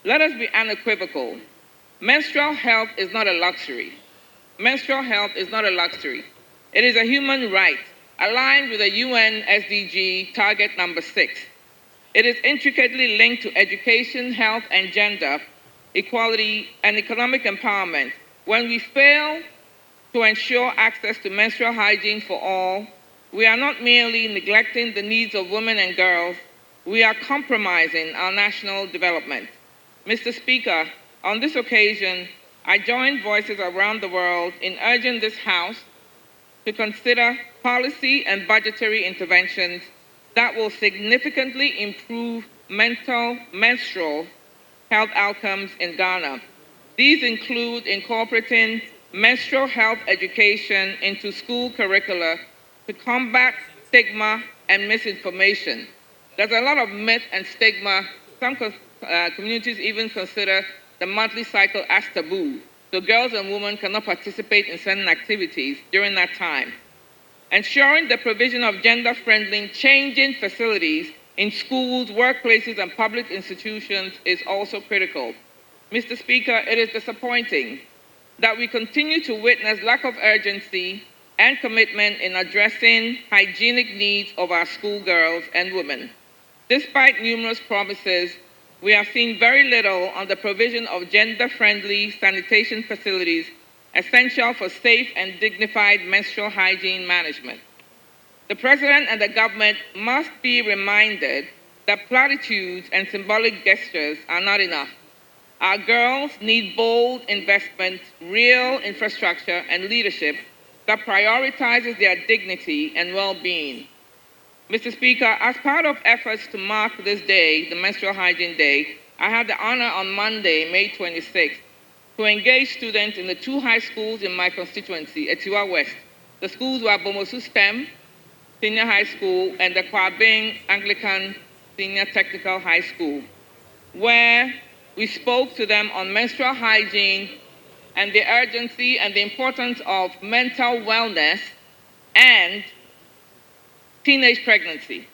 Let us be unequivocal. Menstrual health is not a luxury. Menstrual health is not a luxury. It is a human right, aligned with the UN SDG target number 6. It is intricately linked to education, health, and gender equality and economic empowerment. When we fail to ensure access to menstrual hygiene for all, we are not merely neglecting the needs of women and girls, we are compromising our national development. Mr. Speaker, on this occasion, I join voices around the world in urging this House to consider policy and budgetary interventions that will significantly improve menstrual health outcomes in Ghana. These include incorporating menstrual health education into school curricula to combat stigma and misinformation. There's a lot of myth and stigma. Some communities even consider the monthly cycle as taboo, so girls and women cannot participate in certain activities during that time. Ensuring the provision of gender-friendly changing facilities in schools, workplaces, and public institutions is also critical. Mr. Speaker, it is disappointing that we continue to witness lack of urgency and commitment in addressing hygienic needs of our schoolgirls and women. Despite numerous promises, we have seen very little on the provision of gender-friendly sanitation facilities essential for safe and dignified menstrual hygiene management. The President and the government must be reminded that platitudes and symbolic gestures are not enough. Our girls need bold investment, real infrastructure, and leadership that prioritizes their dignity and well-being. Mr. Speaker, as part of efforts to mark this day, the Menstrual Hygiene Day, I had the honor on Monday, May 26th, to engage students in the 2 high schools in my constituency, Atiwa West. The schools were Bomosu STEM Senior High School and the Kwabing Anglican Senior Technical High School, where we spoke to them on menstrual hygiene and the urgency and the importance of mental wellness and teenage pregnancy.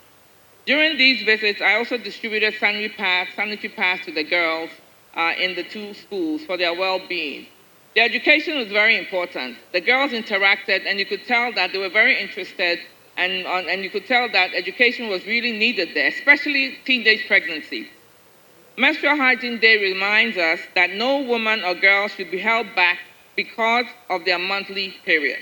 During these visits, I also distributed sanitary pads to the girls in the 2 schools for their well-being. The education was very important. The girls interacted, and you could tell that they were very interested, and you could tell that education was really needed there, especially teenage pregnancy. Menstrual Hygiene Day reminds us that no woman or girl should be held back because of their monthly period.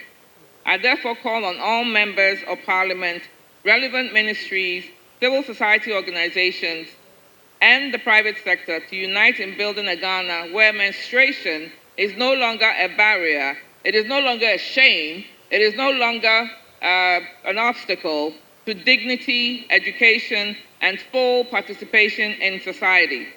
I therefore call on all members of Parliament, relevant ministries, civil society organizations, and the private sector to unite in building a Ghana where menstruation is no longer a barrier, it is no longer a shame, it is no longer an obstacle to dignity, education, and full participation in society.